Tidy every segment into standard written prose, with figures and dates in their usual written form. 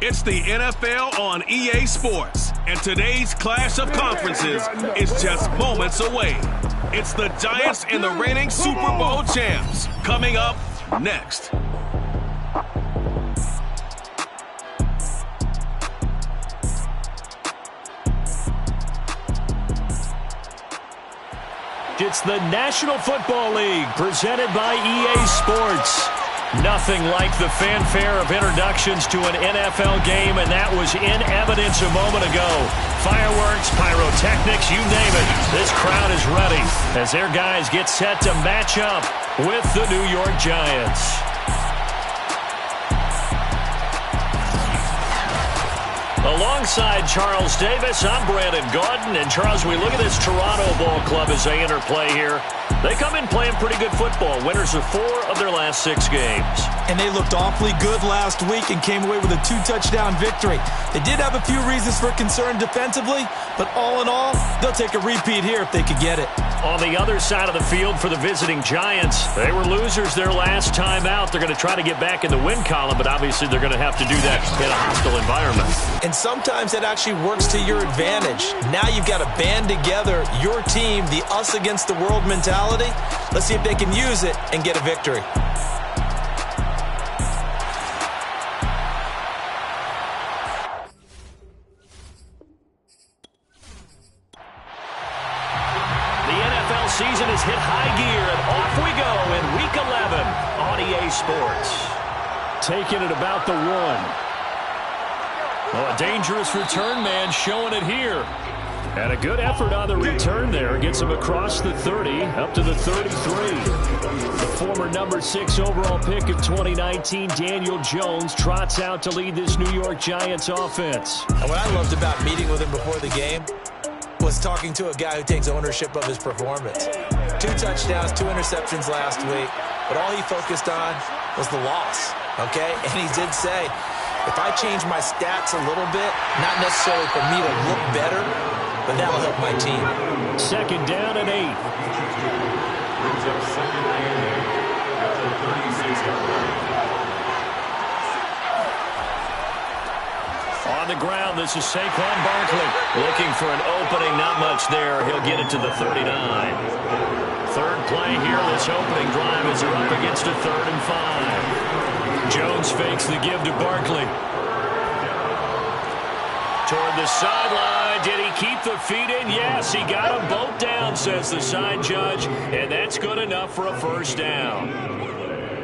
It's the NFL on EA Sports, and today's clash of conferences is just moments away. It's the Giants and the reigning Super Bowl champs. Coming up next. It's the National Football League presented by EA Sports. Nothing like the fanfare of introductions to an NFL game, and that was in evidence a moment ago. Fireworks, pyrotechnics, you name it. This crowd is ready as their guys get set to match up with the New York Giants. Alongside Charles Davis, I'm Brandon Gaudin. And Charles, we look at this Toronto Ball Club as they interplay here. They come in playing pretty good football. Winners of 4 of their last 6 games. And they looked awfully good last week and came away with a 2-touchdown victory. They did have a few reasons for concern defensively, but all in all, they'll take a repeat here if they could get it. On the other side of the field for the visiting Giants, they were losers their last time out. They're going to try to get back in the win column, but obviously they're going to have to do that in a hostile environment. And sometimes that actually works to your advantage. Now you've got to band together your team, the us against the world mentality. Let's see if they can use it and get a victory. Season has hit high gear, and off we go in Week 11 on EA Sports. Taking it about the 1. Oh, a dangerous return man showing it here. And a good effort on the return there. Gets him across the 30, up to the 33. The former number 6 overall pick of 2019, Daniel Jones, trots out to lead this New York Giants offense. And what I loved about meeting with him before the game was talking to a guy who takes ownership of his performance. 2 touchdowns, 2 interceptions last week, but all he focused on was the loss, okay? And he did say, if I change my stats a little bit, not necessarily for me to look better, but that'll help my team. 2nd down and 8. On the ground, this is Saquon Barkley. Looking for an opening, not much there. He'll get it to the 39. 3rd play here, this opening drive as they're up against a 3rd and 5. Jones fakes the give to Barkley. Toward the sideline, did he keep the feet in? Yes, he got them both down, says the side judge, and that's good enough for a 1st down.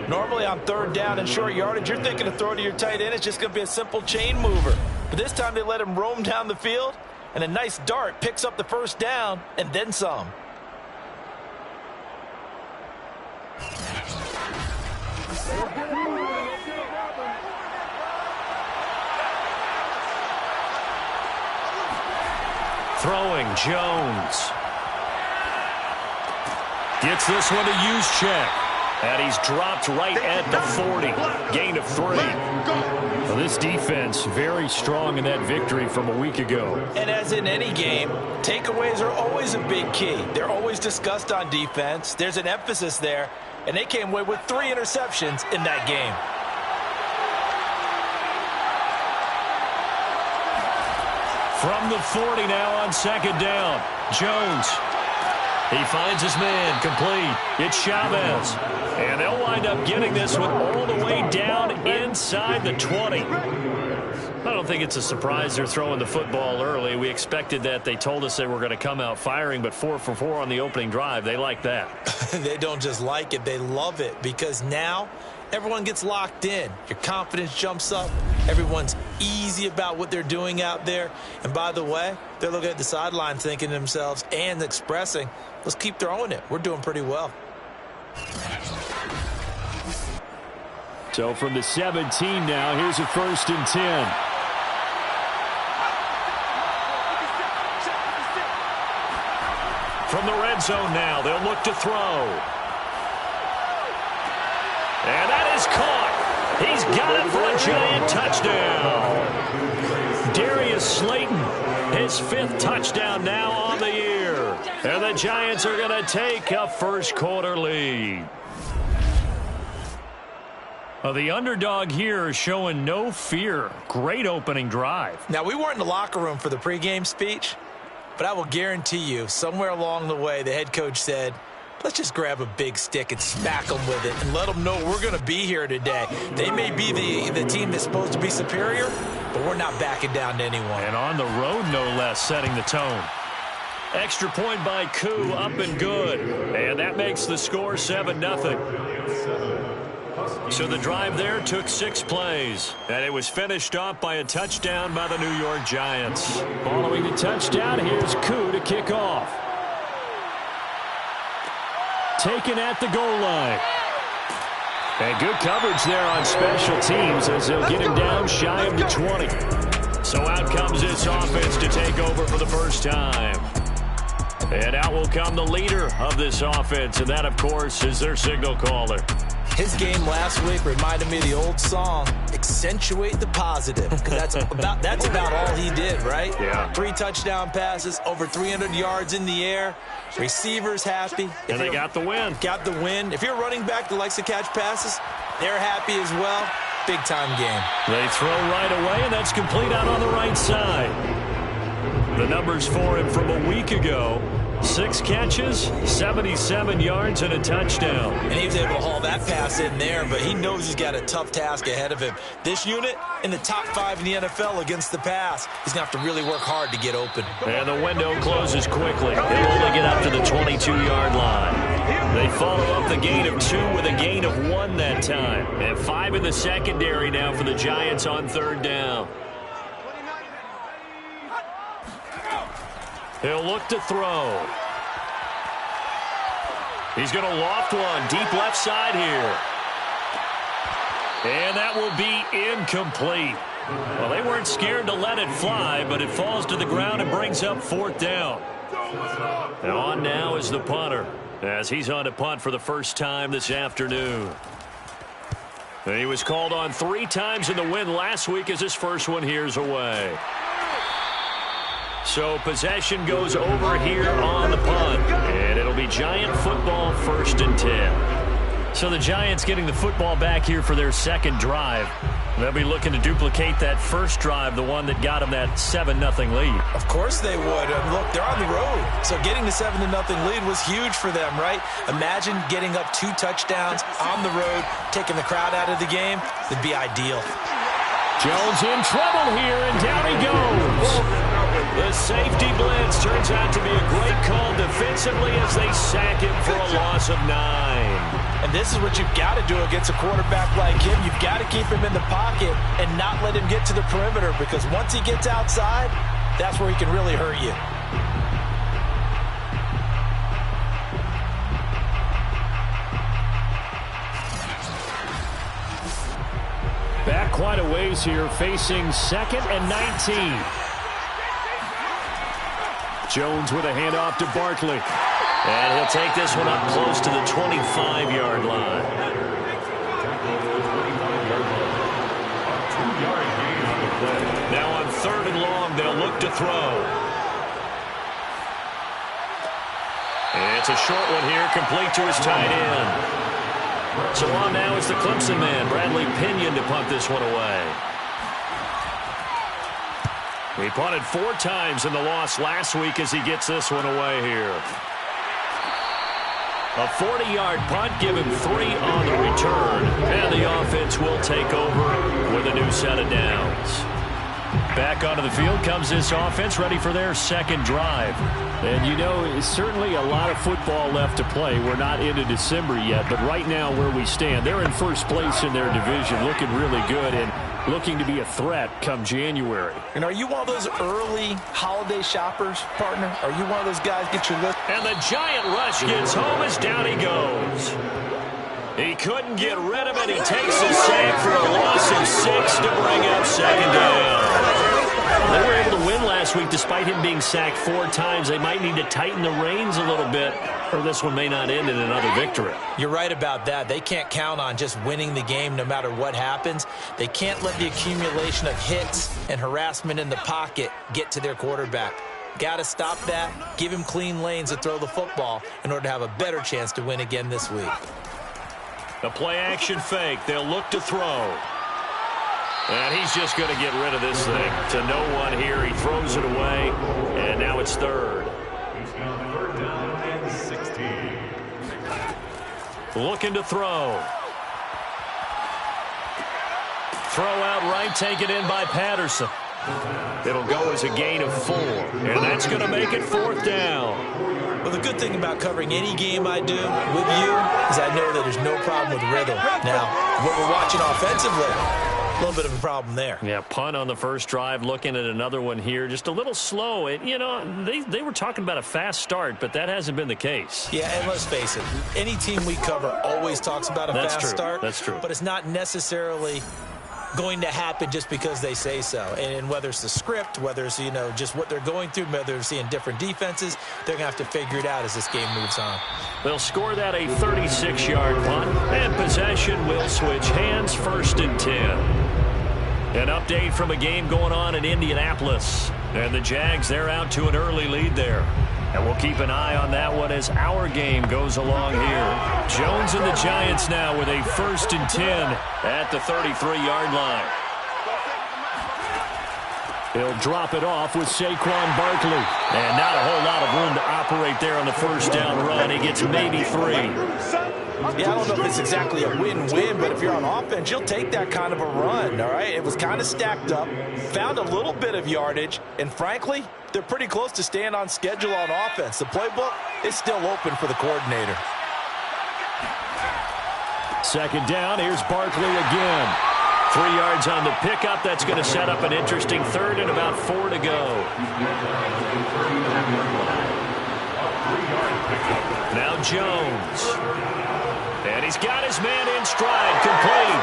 Normally on 3rd down and short yardage, you're thinking to throw to your tight end. It's just going to be a simple chain mover. But this time they let him roam down the field, and a nice dart picks up the 1st down and then some. Throwing Jones. Gets this one to Juszczyk. And he's dropped right at the 40. Gain of 3. Well, this defense very strong in that victory from a week ago. And as in any game, takeaways are always a big key. They're always discussed on defense. There's an emphasis there. And they came away with 3 interceptions in that game. From the 40 now on 2nd down. Jones. He finds his man, complete. It's Chavez. And they'll wind up getting this one all the way down inside the 20. I don't think it's a surprise they're throwing the football early. We expected that. They told us they were going to come out firing, but 4 for 4 on the opening drive. They like that. They don't just like it, they love it, because now everyone gets locked in. Your confidence jumps up. Everyone's easy about what they're doing out there. And by the way, they're looking at the sideline thinking to themselves and expressing, let's keep throwing it. We're doing pretty well. So from the 17 now, here's a 1st and 10. From the red zone now, they'll look to throw. And that is caught. He's got it for a Giant touchdown. Darius Slayton, his 5th touchdown now on the year. And the Giants are going to take a first quarter lead. The underdog here is showing no fear. Great opening drive. Now, we weren't in the locker room for the pregame speech, but I will guarantee you somewhere along the way the head coach said, let's just grab a big stick and smack them with it and let them know we're going to be here today. They may be the team that's supposed to be superior, but we're not backing down to anyone. And on the road, no less, setting the tone. Extra point by Koo, up and good. And that makes the score 7-0. So the drive there took 6 plays, and it was finished off by a touchdown by the New York Giants. Following the touchdown, here's Koo to kick off. Taken at the goal line. And good coverage there on special teams as they'll get him down shy of the 20. So out comes this offense to take over for the first time. And out will come the leader of this offense, and that, of course, is their signal caller. His game last week reminded me of the old song, accentuate the positive, because that's about all he did, right? Yeah. 3 touchdown passes, over 300 yards in the air, receivers happy. And they got the win. Got the win. If you're a running back that likes to catch passes, they're happy as well. Big-time game. They throw right away, and that's complete out on the right side. The numbers for him from a week ago. 6 catches, 77 yards, and a touchdown. And he was able to haul that pass in there, but he knows he's got a tough task ahead of him. This unit in the top 5 in the NFL against the pass. He's going to have to really work hard to get open. And the window closes quickly. He'll only get up to the 22-yard line. They follow up the gain of 2 with a gain of 1 that time. And 5 in the secondary now for the Giants on 3rd down. He'll look to throw. He's going to loft one deep left side here. And that will be incomplete. Well, they weren't scared to let it fly, but it falls to the ground and brings up 4th down. And on now is the punter, as he's on to punt for the first time this afternoon. And he was called on 3 times in the win last week as his first one here's away. So possession goes over here on the punt, and it'll be Giant football 1st and 10. So the Giants getting the football back here for their second drive. They'll be looking to duplicate that first drive, the one that got them that 7-0 lead. Of course they would. Look, they're on the road, so getting the 7-0 lead was huge for them, right? Imagine getting up 2 touchdowns on the road, taking the crowd out of the game. It'd be ideal. Jones in trouble here, and down he goes. The safety blitz turns out to be a great call defensively as they sack him for a loss of 9. And this is what you've got to do against a quarterback like him. You've got to keep him in the pocket and not let him get to the perimeter, because once he gets outside, that's where he can really hurt you. Back quite a ways here, facing 2nd and 19. Jones with a handoff to Barkley. And he'll take this one up close to the 25-yard line. Now on 3rd and long, they'll look to throw. And it's a short one here, complete to his tight end. So on now is the Clemson man, Bradley Pinion, to punt this one away. He punted 4 times in the loss last week as he gets this one away here. A 40-yard punt, give him 3 on the return. And the offense will take over with a new set of downs. Back onto the field comes this offense, ready for their second drive. And you know, it's certainly a lot of football left to play. We're not into December yet, but right now where we stand, they're in first place in their division, looking really good and looking to be a threat come January. And are you one of those early holiday shoppers, partner? Are you one of those guys get your list? And the Giant rush gets home as down he goes. He couldn't get rid of it. He takes a sack for a loss of 6 to bring up 2nd down. They were able to win last week despite him being sacked 4 times. They might need to tighten the reins a little bit, or this one may not end in another victory. You're right about that. They can't count on just winning the game no matter what happens. They can't let the accumulation of hits and harassment in the pocket get to their quarterback. Got to stop that, give him clean lanes to throw the football in order to have a better chance to win again this week. The play-action fake. They'll look to throw. And he's just going to get rid of this thing. To no one here. He throws it away. And now it's third. Third down and 16. Looking to throw. Throw out right, taken in by Patterson. It'll go as a gain of 4. And that's going to make it fourth down. Well, the good thing about covering any game I do with you is I know that there's no problem with rhythm. Now, what we're watching offensively, a little bit of a problem there. Yeah, punt on the first drive, looking at another one here. Just a little slow. You know, they were talking about a fast start, but that hasn't been the case. Yeah, and let's face it, any team we cover always talks about a fast start. That's true. But it's not necessarily going to happen just because they say so. And whether it's the script, whether it's, you know, just what they're going through, whether they're seeing different defenses, they're going to have to figure it out as this game moves on. They'll score that a 36-yard punt, and possession will switch hands, 1st and 10. An update from a game going on in Indianapolis. And the Jags, they're out to an early lead there. And we'll keep an eye on that one as our game goes along here. Jones and the Giants now with a 1st and 10 at the 33-yard line. He'll drop it off with Saquon Barkley. And not a whole lot of room to operate there on the first down run. He gets maybe 3. Yeah, I don't know if it's exactly a win-win, but if you're on offense, you'll take that kind of a run, all right? It was kind of stacked up, found a little bit of yardage, and frankly, they're pretty close to staying on schedule on offense. The playbook is still open for the coordinator. Second down, here's Barkley again. 3 yards on the pickup. That's going to set up an interesting third and about 4 to go. Now Jones. And he's got his man in stride, complete.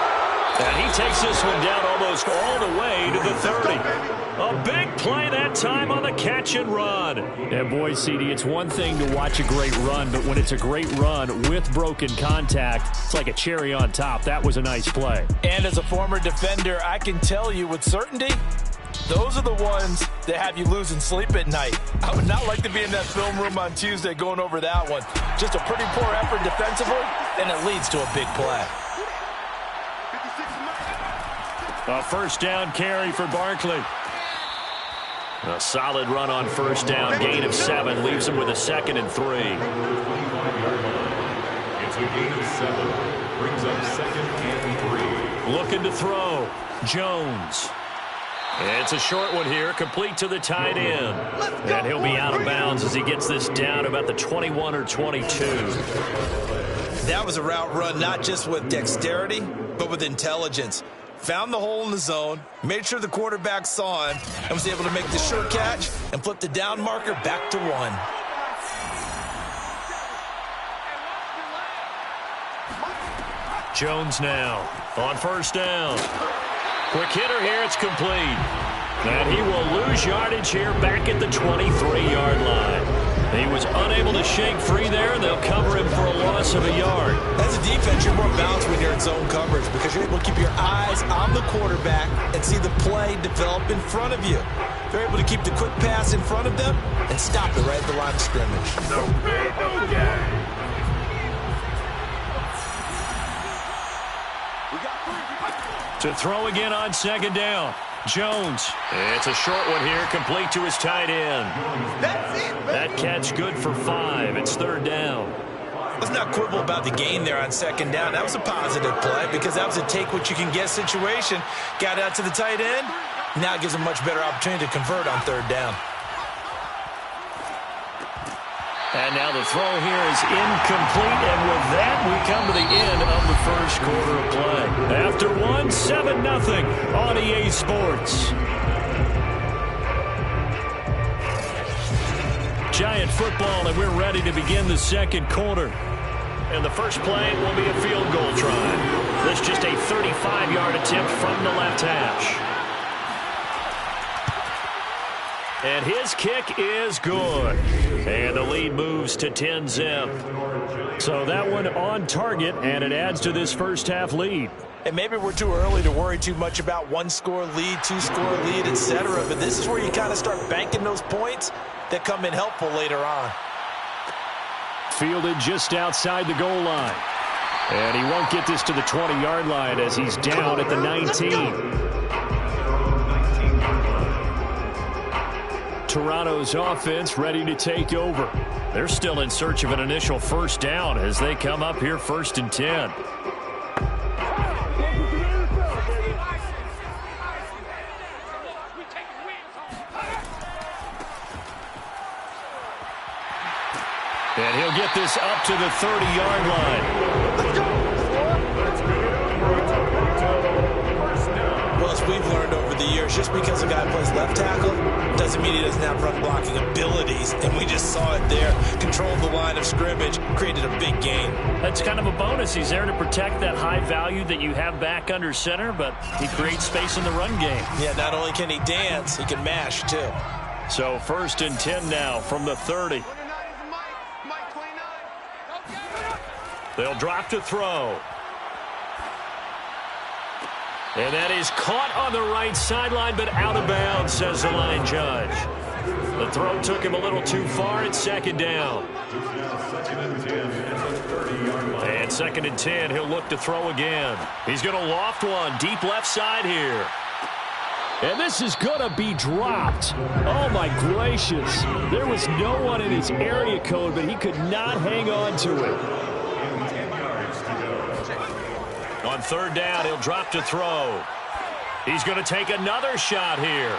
And he takes this one down almost all the way to the 30. A big play that time on the catch and run. And boy, CD, it's one thing to watch a great run, but when it's a great run with broken contact, it's like a cherry on top. That was a nice play. And as a former defender, I can tell you with certainty, those are the ones that have you losing sleep at night. I would not like to be in that film room on Tuesday going over that one. Just a pretty poor effort defensively, and it leads to a big play. A first down carry for Barkley. A solid run on first down. Gain of 7 leaves him with a 2nd and 3. It's a gain of 7. Brings up 2nd and 3. Looking to throw. Jones. It's a short one here, complete to the tight end. And he'll be out of bounds as he gets this down about the 21 or 22. That was a route run not just with dexterity, but with intelligence. Found the hole in the zone, made sure the quarterback saw him, and was able to make the short catch and flip the down marker back to 1. Jones now on first down. Quick hitter here, it's complete. And he will lose yardage here back at the 23-yard line. He was unable to shake free there, and they'll cover him for a loss of a yard. As a defense, you're more balanced when you're in zone coverage because you're able to keep your eyes on the quarterback and see the play develop in front of you. They're able to keep the quick pass in front of them and stop it right at the line of scrimmage. To throw again on second down. Jones. It's a short one here, complete to his tight end. That catch good for 5. It's third down. Let's not quibble about the gain there on second down. That was a positive play because that was a take-what-you-can-get situation. Got out to the tight end. Now it gives him a much better opportunity to convert on third down. And now the throw here is incomplete, and with that, we come to the end of the first quarter of play. After 1, 7-0 on EA Sports. Giant football, and we're ready to begin the second quarter. And the first play will be a field goal try. This just a 35-yard attempt from the left hash. And his kick is good. And the lead moves to 10-zip. So that one on target, and it adds to this first half lead. And maybe we're too early to worry too much about 1-score lead, 2-score lead, etc. But this is where you kind of start banking those points that come in helpful later on. Fielded just outside the goal line. And he won't get this to the 20-yard line as he's down at the 19. Toronto's offense ready to take over. They're still in search of an initial first down as they come up here 1st and 10. And he'll get this up to the 30-yard line. Well, as we've learned over the years, just because a guy plays left tackle doesn't mean he doesn't have run blocking abilities. And we just saw it there. Controlled the line of scrimmage, created a big gain. That's kind of a bonus. He's there to protect that high value that you have back under center, but he creates space in the run game. Yeah, not only can he dance, he can mash, too. So 1st and 10 now from the 30. They'll drop to throw. And that is caught on the right sideline, but out of bounds, says the line judge. The throw took him a little too far. It's 2nd down. And 2nd and 10, he'll look to throw again. He's going to loft one, deep left side here. And this is going to be dropped. Oh, my gracious. There was no one in his area code, but he could not hang on to it. On 3rd down, he'll drop to throw. He's going to take another shot here.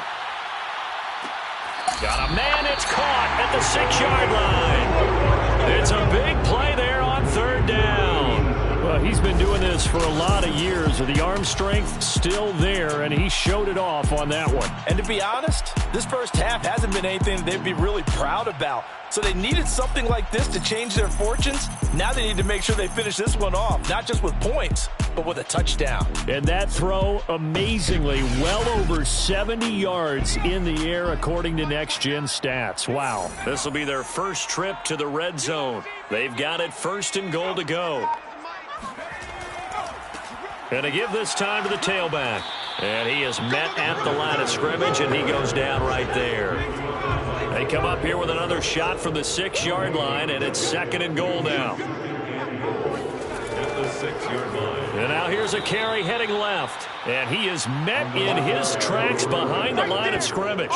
Got a man. It's caught at the 6-yard line. It's a big play there on 3rd down. Well, he's been doing this for a lot of years. The arm strength still there, and he showed it off on that one. And to be honest, this first half hasn't been anything they'd be really proud about. So they needed something like this to change their fortunes. Now they need to make sure they finish this one off, not just with points, but with a touchdown. And that throw, amazingly, well over 70 yards in the air, according to Next Gen Stats. Wow. This will be their first trip to the red zone. They've got it 1st and goal to go. And to give this time to the tailback. And he is met at the line of scrimmage, and he goes down right there. They come up here with another shot from the 6-yard line, and it's 2nd and goal now. At the 6-yard line. And now here's a carry heading left. And he is met in his tracks behind the line of scrimmage.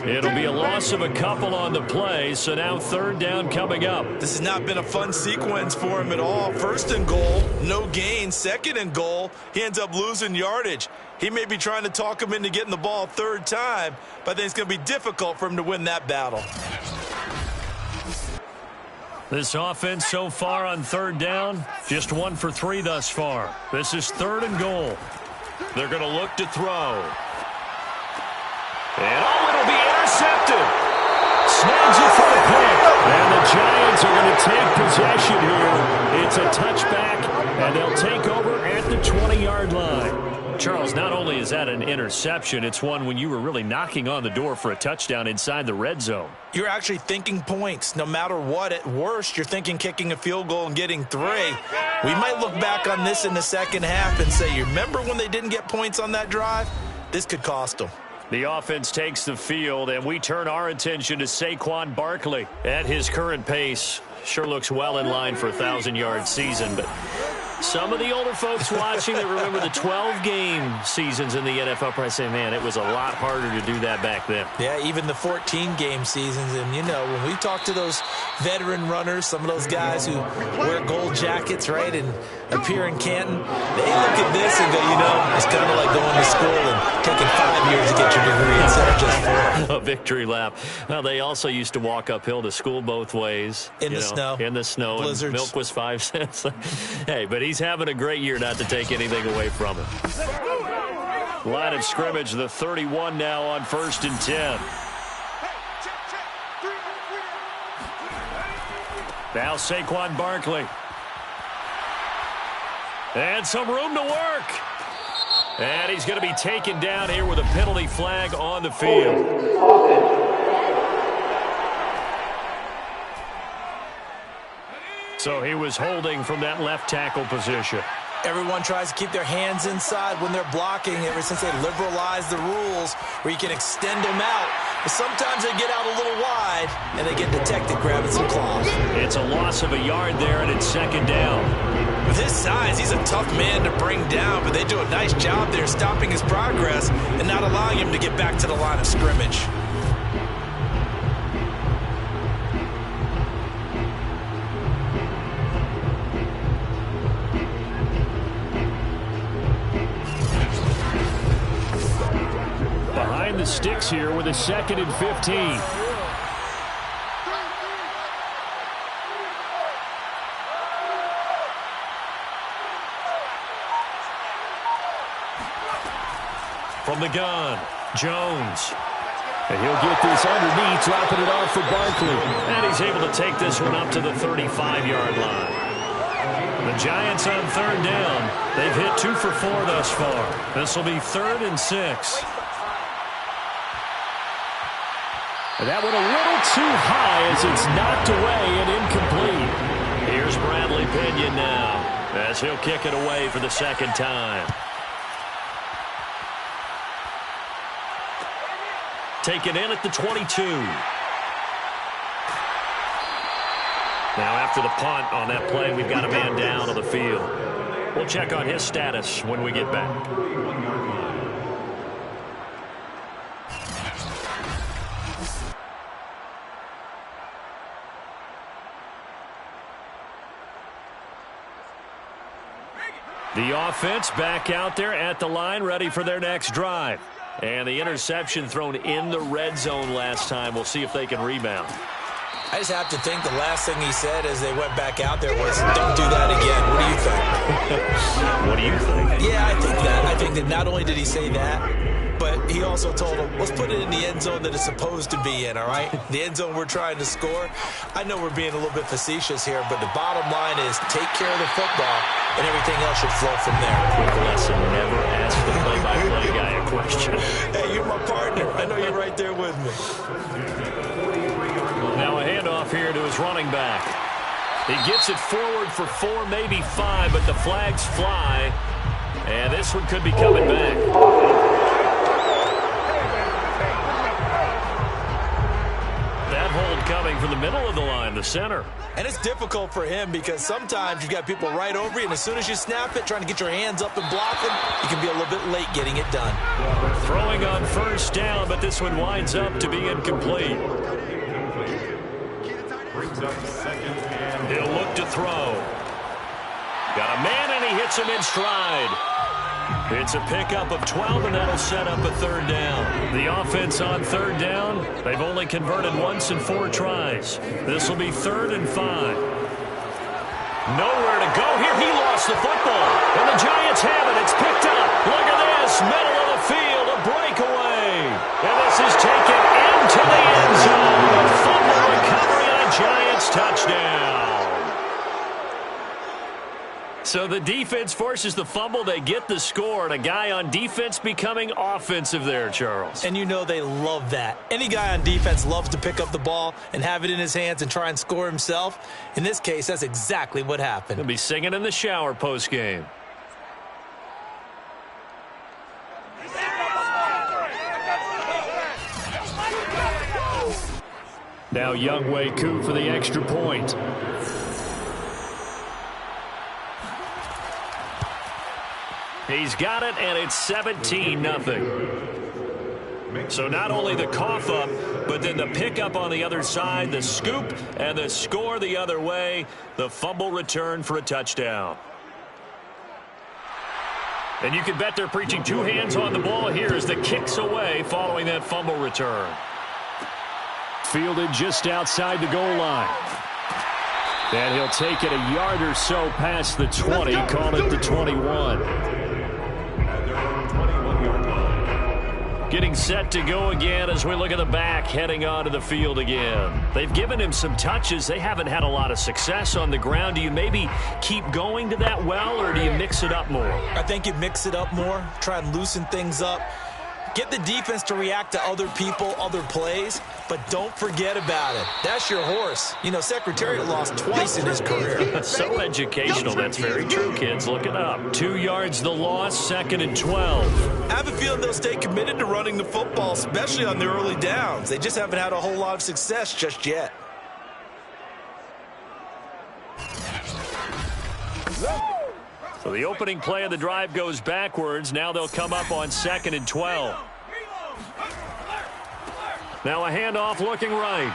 It'll be a loss of a couple on the play, so now 3rd down coming up. This has not been a fun sequence for him at all. 1st and goal, no gain. 2nd and goal, he ends up losing yardage. He may be trying to talk him into getting the ball 3rd time, but I think it's going to be difficult for him to win that battle. This offense so far on 3rd down, just 1 for 3 thus far. This is 3rd and goal. They're going to look to throw. And it'll be intercepted. Snags it for the pick. And the Giants are going to take possession here. It's a touchback, and they'll take over at the 20-yard line. Charles, not only is that an interception, it's one when you were really knocking on the door for a touchdown inside the red zone. You're actually thinking points. No matter what, at worst, you're thinking kicking a field goal and getting 3. We might look back on this in the 2nd half and say, you remember when they didn't get points on that drive? This could cost them. The offense takes the field, and we turn our attention to Saquon Barkley. At his current pace, sure looks well in line for a 1,000-yard season, but some of the older folks watching that remember the 12-game seasons in the NFL probably say, man, it was a lot harder to do that back then. Yeah, even the 14-game seasons. And, you know, when we talk to those veteran runners, some of those guys who wear gold jackets, right, and appear in Canton, they look at this and go, you know, it's kind of like going to school and taking 5 years to get your degree instead of just 4. A victory lap. Well, they also used to walk uphill to school both ways. In the snow. In the snow. Blizzards. Milk was 5 cents. Hey, but he's having a great year, not to take anything away from him. Line of scrimmage, the 31 now on 1st and 10. Now Saquon Barkley. And some room to work. And he's going to be taken down here with a penalty flag on the field. So he was holding from that left tackle position. Everyone tries to keep their hands inside when they're blocking ever since they liberalized the rules where you can extend them out. But sometimes they get out a little wide, and they get detected grabbing some claws. It's a loss of a yard there, and it's second down. With his size, he's a tough man to bring down, but they do a nice job there stopping his progress and not allowing him to get back to the line of scrimmage. Behind the sticks here with a 2nd and 15. From the gun, Jones. And he'll get this underneath, dropping it off for Barkley. And he's able to take this one up to the 35-yard line. The Giants on 3rd down. They've hit 2 for 4 thus far. This will be 3rd and 6. And that one a little too high as it's knocked away and incomplete. Here's Bradley Pinion now as he'll kick it away for the 2nd time. Taken in at the 22. Now after the punt on that play, we've got a man down on the field. We'll check on his status when we get back. The offense back out there at the line, ready for their next drive. And the interception thrown in the red zone last time. We'll see if they can rebound. I just have to think the last thing he said as they went back out there was, don't do that again. What do you think? What do you think? Yeah, I think that. I think that not only did he say that, but he also told them, let's put it in the end zone that it's supposed to be in, all right? The end zone we're trying to score. I know we're being a little bit facetious here, but the bottom line is take care of the football, and everything else should flow from there. Quick lesson, never ask the play-by-play guy a question. Hey, you're my partner. I know you're right there with me. Now a handoff here to his running back. He gets it forward for 4, maybe 5, but the flags fly, and this one could be coming back. Coming from the middle of the line, the center. And it's difficult for him because sometimes you've got people right over you, and as soon as you snap it, trying to get your hands up and block them, you can be a little bit late getting it done. Throwing on 1st down, but this one winds up to be incomplete. He'll look to throw. Got a man, and he hits him in stride. It's a pickup of 12, and that'll set up a 3rd down. The offense on 3rd down, they've only converted once in 4 tries. This will be 3rd and 5. Nowhere to go here. He lost the football, and the Giants have it. It's picked up. Look at this, middle of the field, a breakaway. And this is taken into the end zone. A fumble recovery on a Giants touchdown. So the defense forces the fumble. They get the score, and a guy on defense becoming offensive there, Charles. And you know they love that. Any guy on defense loves to pick up the ball and have it in his hands and try and score himself. In this case, that's exactly what happened. He'll be singing in the shower post-game. Now Younghoe Koo for the extra point. He's got it, and it's 17-0. So not only the cough up, but then the pickup on the other side, the scoop, and the score the other way, the fumble return for a touchdown. And you can bet they're preaching 2 hands on the ball here as the kick's away following that fumble return. Fielded just outside the goal line. And he'll take it a yard or so past the 20, call it the 21. Getting set to go again as we look at the back, heading onto the field again. They've given him some touches. They haven't had a lot of success on the ground. Do you maybe keep going to that well, or do you mix it up more? I think you mix it up more, try and loosen things up. Get the defense to react to other people, other plays, but don't forget about it. That's your horse. You know, Secretariat lost twice in his career. So educational. That's very true, kids. Look it up. 2 yards the loss, 2nd and 12. I have a feeling they'll stay committed to running the football, especially on the early downs. They just haven't had a whole lot of success just yet. So the opening play of the drive goes backwards. Now they'll come up on 2nd and 12. Now a handoff looking right.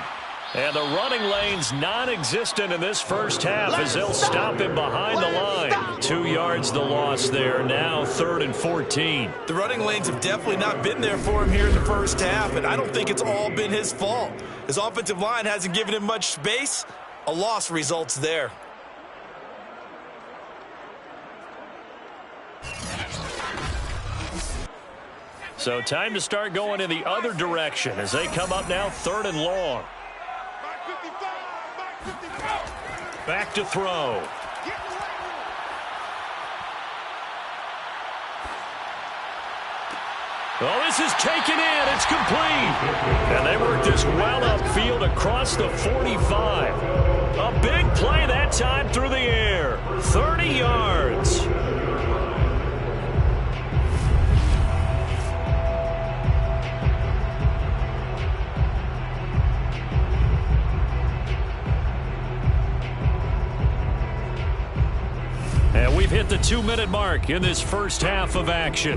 And the running lane's non-existent in this first half as they'll stop him behind the line. 2 yards the loss there. Now 3rd and 14. The running lanes have definitely not been there for him here in the first half, and I don't think it's all been his fault. His offensive line hasn't given him much space. A loss results there. So time to start going in the other direction as they come up now 3rd and long. Back to throw. Oh, this is taken in. It's complete. And they work this well upfield across the 45. A big play that time through the air. 30 yards. And we've hit the 2-minute mark in this first half of action.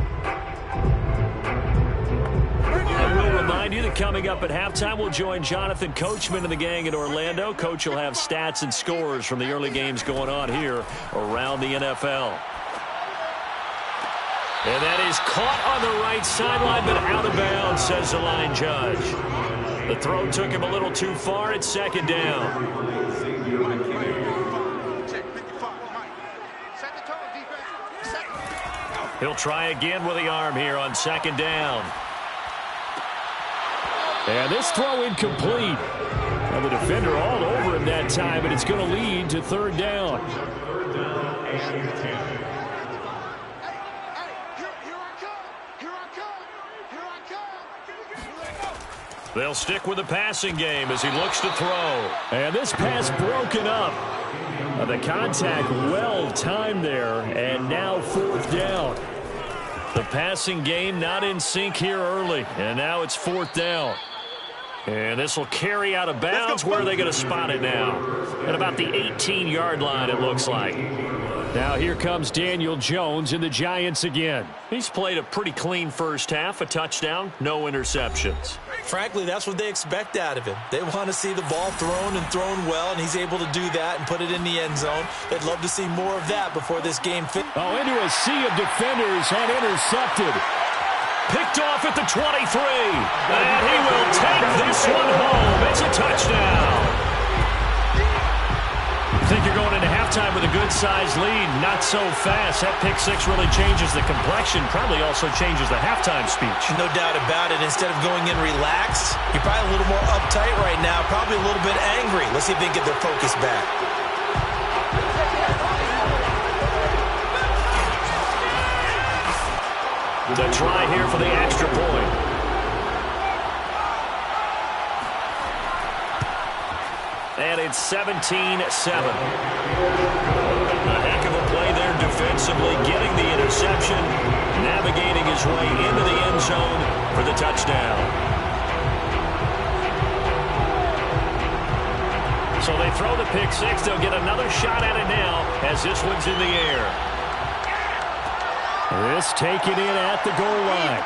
And we'll remind you that coming up at halftime, we'll join Jonathan Coachman and the gang in Orlando. Coach will have stats and scores from the early games going on here around the NFL. And that is caught on the right sideline, but out of bounds, says the line judge. The throw took him a little too far. It's 2nd down. He'll try again with the arm here on 2nd down. And this throw incomplete. And the defender all over him that time, and it's going to lead to 3rd down. They'll stick with the passing game as he looks to throw. And this pass broken up. The contact well timed there, and now 4th down. The passing game not in sync here early, and now it's 4th down. And this will carry out of bounds. Where are they going to spot it now? At about the 18-yard line, it looks like. Now here comes Daniel Jones in the Giants again. He's played a pretty clean first half, a touchdown, no interceptions. Frankly, that's what they expect out of him. They want to see the ball thrown and thrown well, and he's able to do that and put it in the end zone. They'd love to see more of that before this game finishes. Oh, into a sea of defenders and intercepted. Picked off at the 23. And he will take this one home. It's a touchdown. I think you're going into halftime with a good-sized lead. Not so fast. That pick six really changes the complexion. Probably also changes the halftime speech. No doubt about it. Instead of going in relaxed, you're probably a little more uptight right now. Probably a little bit angry. Let's see if they can get their focus back. The try here for the extra point. And it's 17-7. A heck of a play there defensively, getting the interception, navigating his way into the end zone for the touchdown. So they throw the pick six. They'll get another shot at it now as this one's in the air. This taken in at the goal line.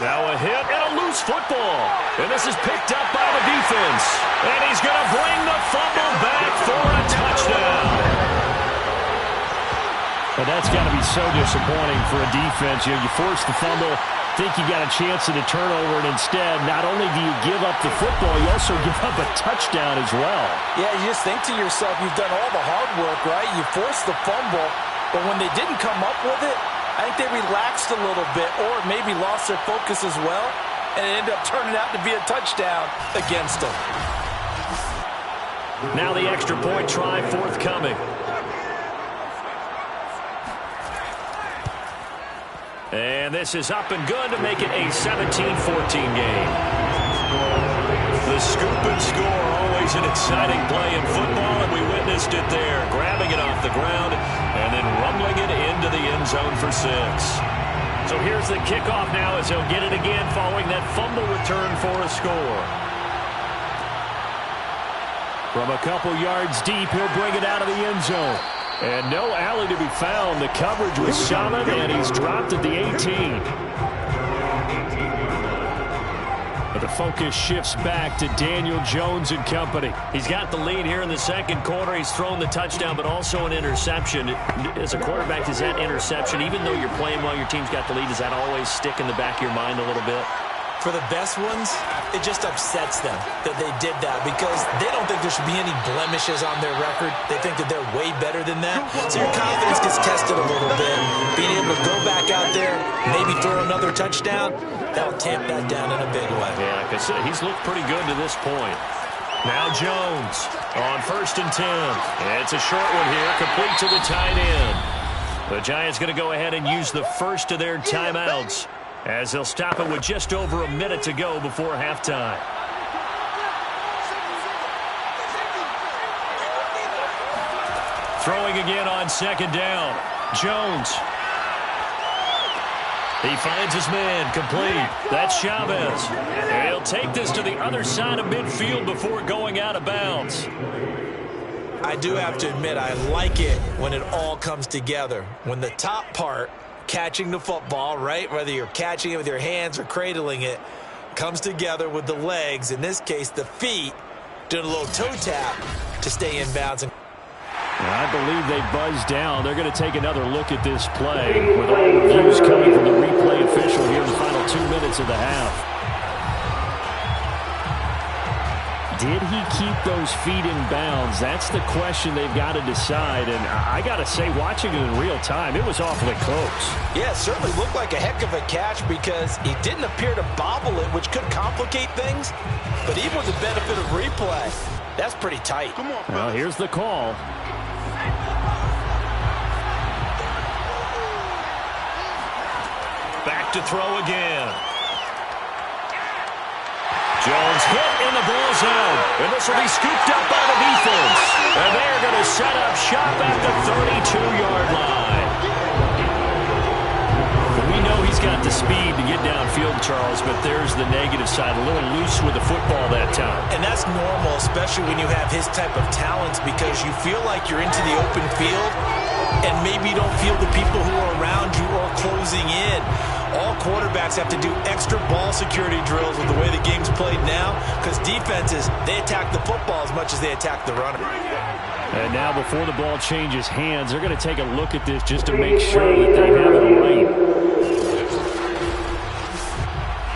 Now a hit and a loose football. And this is picked up by the defense. And he's going to bring the fumble back for a touchdown. But that's got to be so disappointing for a defense. You know, you force the fumble, think you got a chance at a turnover, and instead, not only do you give up the football, you also give up a touchdown as well. Yeah, you just think to yourself, you've done all the hard work, right? You forced the fumble, but when they didn't come up with it, I think they relaxed a little bit or maybe lost their focus as well, and it ended up turning out to be a touchdown against them. Now the extra point try forthcoming. And And this is up and good to make it a 17-14 game. The scoop and score, always an exciting play in football, and we witnessed it there, grabbing it off the ground and then rumbling it into the end zone for 6. So here's the kickoff now as he'll get it again following that fumble return for a score. From a couple yards deep, he'll bring it out of the end zone. And no alley to be found. The coverage was solid, and he's dropped at the 18. But the focus shifts back to Daniel Jones and company. He's got the lead here in the second quarter. He's thrown the touchdown, but also an interception. As a quarterback, does that interception, even though you're playing while your team's got the lead, does that always stick in the back of your mind a little bit? For the best ones, it just upsets them that they did that because they don't think there should be any blemishes on their record. They think that they're way better than that. So your confidence gets tested a little bit. Being able to go back out there, maybe throw another touchdown, that'll tamp that down in a big way. Yeah, like I said, he's looked pretty good to this point. Now Jones on 1st and 10. It's a short one here, complete to the tight end. The Giants going to go ahead and use the first of their timeouts, as they'll stop it with just over a minute to go before halftime. Throwing again on 2nd down. Jones. He finds his man, complete. That's Chavez. And he'll take this to the other side of midfield before going out of bounds. I do have to admit, I like it when it all comes together. When the top part, catching the football, right, whether you're catching it with your hands or cradling it, comes together with the legs, in this case the feet, doing a little toe tap to stay in bounds. I believe they buzzed down. They're going to take another look at this play with all reviews coming from the replay official here in the final 2 minutes of the half. Did he keep those feet in bounds? That's the question they've got to decide. And I got to say, watching it in real time, it was awfully close. Yeah, it certainly looked like a heck of a catch because he didn't appear to bobble it, which could complicate things. But even with the benefit of replay, that's pretty tight. Well, here's the call. Back to throw again. Jones hit in the ball zone, and this will be scooped up by the defense. And they're going to set up shop at the 32-yard line. We know he's got the speed to get downfield, Charles, but there's the negative side, a little loose with the football that time. And that's normal, especially when you have his type of talents, because you feel like you're into the open field, and maybe you don't feel the people who are around you or closing in. All quarterbacks have to do extra ball security drills with the way the game's played now, because defenses, they attack the football as much as they attack the runner. And now before the ball changes hands, they're going to take a look at this just to make sure that they have it right.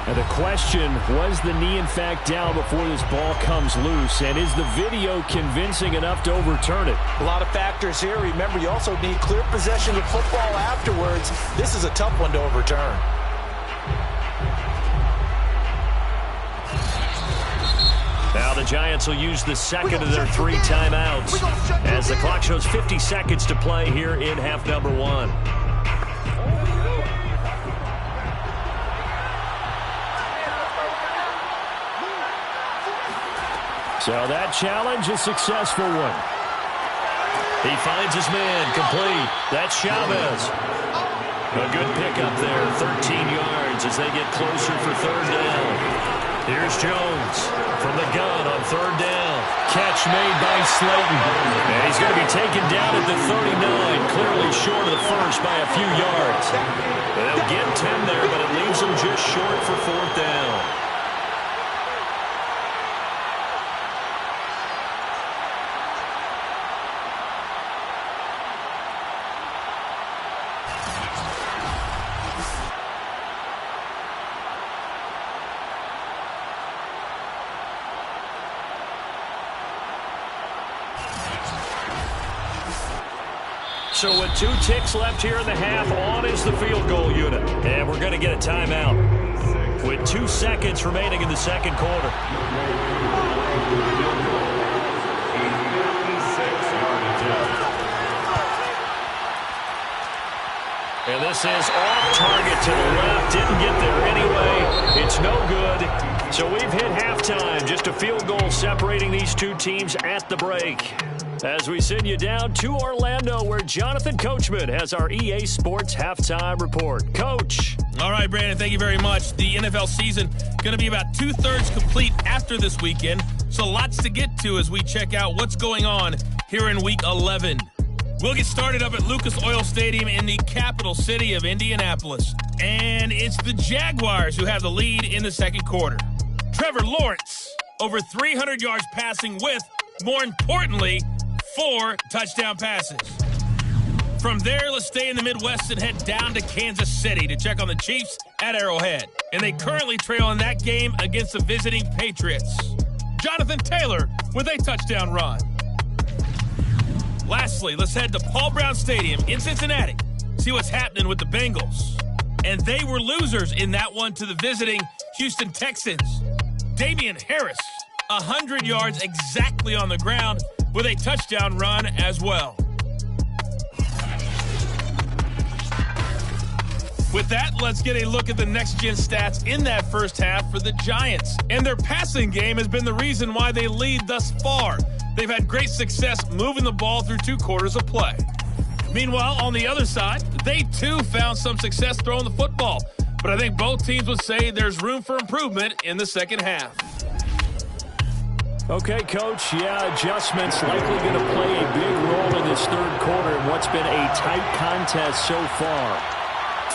And the question, was the knee in fact down before this ball comes loose? And is the video convincing enough to overturn it? A lot of factors here. Remember, you also need clear possession of football afterwards. This is a tough one to overturn. Now the Giants will use the second of their 3 timeouts as the clock shows 50 seconds to play here in half number 1. So that challenge, a successful one. He finds his man, complete. That's Chavez. A good pickup there, 13 yards as they get closer for 3rd down. Here's Jones from the gun on 3rd down. Catch made by Slayton. And he's going to be taken down at the 39, clearly short of the first by a few yards. They'll get 10 there, but it leaves them just short for 4th down. So with 2 ticks left here in the half, on is the field goal unit. And we're going to get a timeout with 2 seconds remaining in the second quarter. And And this is off target to the left. Didn't get there anyway. It's no good. So we've hit halftime. Just a field goal separating these two teams at the break. As we send you down to Orlando, where Jonathan Coachman has our EA Sports Halftime Report. Coach. All right, Brandon, thank you very much. The NFL season going to be about two-thirds complete after this weekend, so lots to get to as we check out what's going on here in Week 11. We'll get started up at Lucas Oil Stadium in the capital city of Indianapolis. And it's the Jaguars who have the lead in the second quarter. Trevor Lawrence, over 300 yards passing with, more importantly, 4 touchdown passes. From there, let's stay in the Midwest and head down to Kansas City to check on the Chiefs at Arrowhead. And they currently trail in that game against the visiting Patriots. Jonathan Taylor with a touchdown run. Lastly, let's head to Paul Brown Stadium in Cincinnati, see what's happening with the Bengals. And they were losers in that one to the visiting Houston Texans. Damian Harris, 100 yards exactly on the ground with a touchdown run as well. With that, let's get a look at the next-gen stats in that first half for the Giants. And their passing game has been the reason why they lead thus far. They've had great success moving the ball through 2 quarters of play. Meanwhile, on the other side, they too found some success throwing the football. But I think both teams would say there's room for improvement in the second half. Okay, Coach, adjustments likely going to play a big role in this third quarter in what's been a tight contest so far.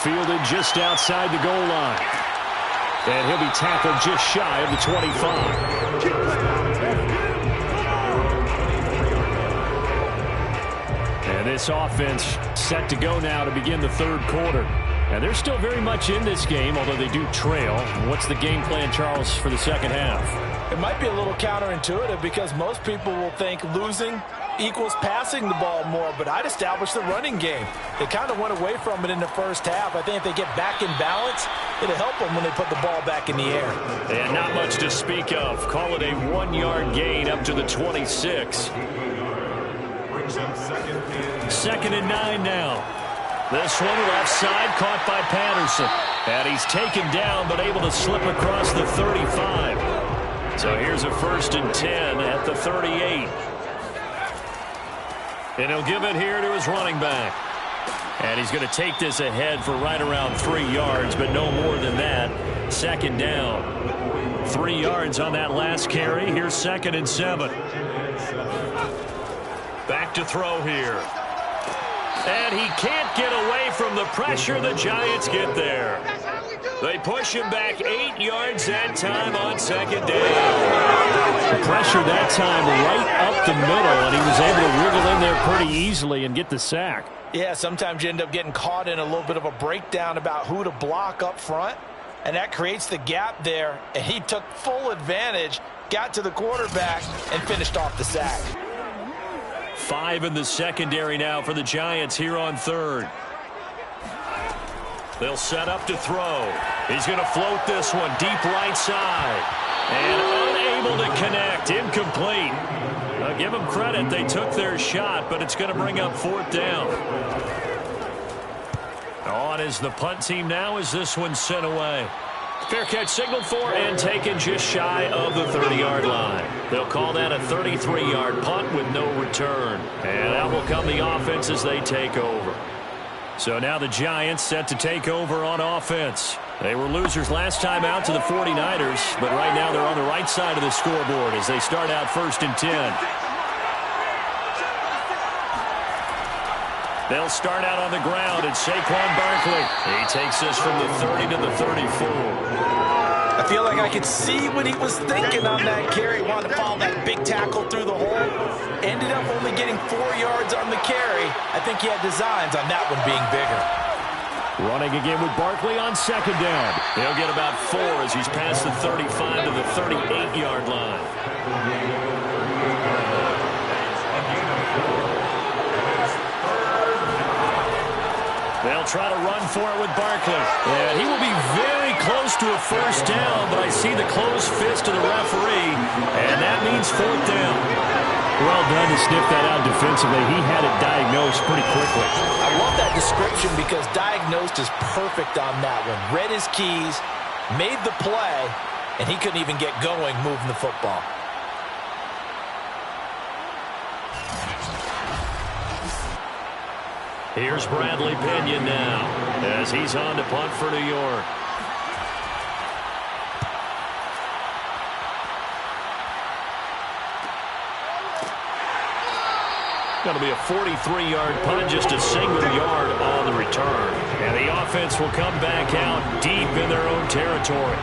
Fielded just outside the goal line. And he'll be tackled just shy of the 25. And this offense set to go now to begin the third quarter. And they're still very much in this game, although they do trail. What's the game plan, Charles, for the second half? It might be a little counterintuitive because most people will think losing equals passing the ball more, but I'd establish the running game. They kind of went away from it in the first half. I think if they get back in balance, it'll help them when they put the ball back in the air. And not much to speak of. Call it a 1-yard gain up to the 26. Second and 9 now. This one left side caught by Patterson. And he's taken down but able to slip across the 35. So here's a 1st and 10 at the 38. And he'll give it here to his running back. And he's going to take this ahead for right around 3 yards, but no more than that. Second down. 3 yards on that last carry. Here's 2nd and 7. Back to throw here. And he can't get away from the pressure. The Giants get there. They push him back 8 yards that time on 2nd down. Pressure that time right up the middle, and he was able to wriggle in there pretty easily and get the sack. Yeah, sometimes you end up getting caught in a little bit of a breakdown about who to block up front, and that creates the gap there. And he took full advantage, got to the quarterback, and finished off the sack. 5 in the secondary now for the Giants here on 3rd. They'll set up to throw. He's going to float this one deep right side. And unable to connect. Incomplete. Give them credit. They took their shot, but it's going to bring up 4th down. On is the punt team now as this one's sent away. Fair catch signaled for and taken just shy of the 30-yard line. They'll call that a 33-yard punt with no return. And out will come the offense as they take over. So now the Giants set to take over on offense. They were losers last time out to the 49ers, but right now they're on the right side of the scoreboard as they start out 1st and 10. They'll start out on the ground, and Saquon Barkley. He takes this from the 30 to the 34. I feel like I could see what he was thinking on that carry. Wanted to follow that big tackle through the hole. Ended up only getting 4 yards on the carry. I think he had designs on that one being bigger. Running again with Barkley on 2nd down. He'll get about 4 as he's past the 35 to the 38-yard line. They'll try to run for it with Barkley. And he will be very close to a 1st down, but I see the closed fist of the referee, and that means 4th down. Well done to sniff that out defensively. He had it diagnosed pretty quickly. I love that description because diagnosed is perfect on that one. Read his keys, made the play, and he couldn't even get going moving the football. Here's Bradley Pinion now as he's on to punt for New York. Going to be a 43-yard punt, just a single yard on the return. And the offense will come back out deep in their own territory.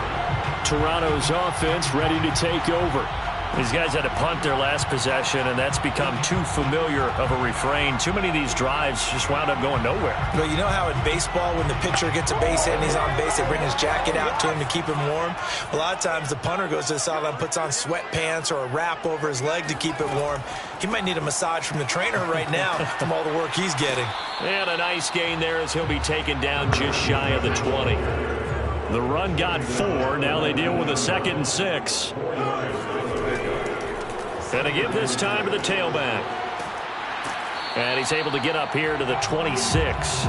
Toronto's offense ready to take over. These guys had to punt their last possession, and that's become too familiar of a refrain. Too many of these drives just wound up going nowhere. Well, you know how in baseball, when the pitcher gets a base hit and he's on base, they bring his jacket out to him to keep him warm? A lot of times the punter goes to the sideline, puts on sweatpants or a wrap over his leg to keep it warm. He might need a massage from the trainer right now from all the work he's getting. And a nice gain there as he'll be taken down just shy of the 20. The run got 4. Now they deal with a 2nd and 6. And to give this time to the tailback. And he's able to get up here to the 26.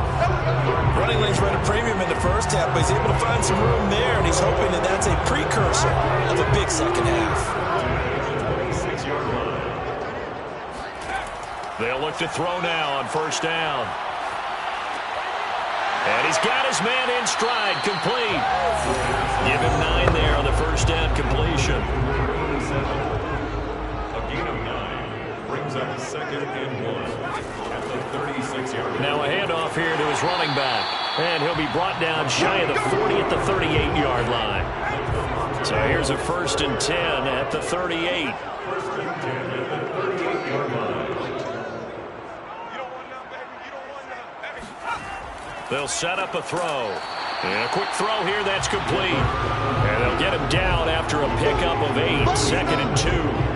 Running lanes run a premium in the first half, but he's able to find some room there, and he's hoping that that's a precursor of a big second half. They'll look to throw now on first down. And he's got his man in stride, complete. Give him 9 there on the first down completion. Brings up 2nd and 1 at the 36-yard line. Now a handoff here to his running back. And he'll be brought down shy of the 40 at the 38-yard line. So here's a 1st and 10 at the 38. They'll set up a throw. And a quick throw here, that's complete. And they'll get him down after a pickup of 8, 2nd and 2.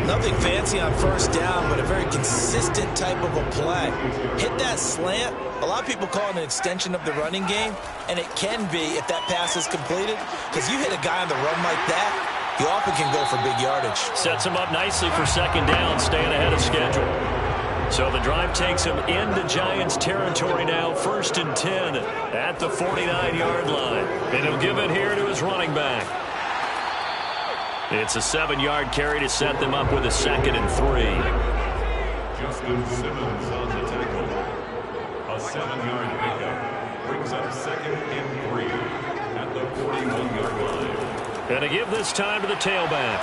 Nothing fancy on first down, but a very consistent type of a play. Hit that slant. A lot of people call it an extension of the running game, and it can be if that pass is completed, because you hit a guy on the run like that, you often can go for big yardage. Sets him up nicely for 2nd down, staying ahead of schedule. So the drive takes him into Giants territory now, 1st and 10 at the 49-yard line. And he'll give it here to his running back. It's a 7-yard carry to set them up with a 2nd and 3. Justin Simmons on the tackle. A 7-yard pickup brings up 2nd and 3 at the 41-yard line. And to give this time to the tailback.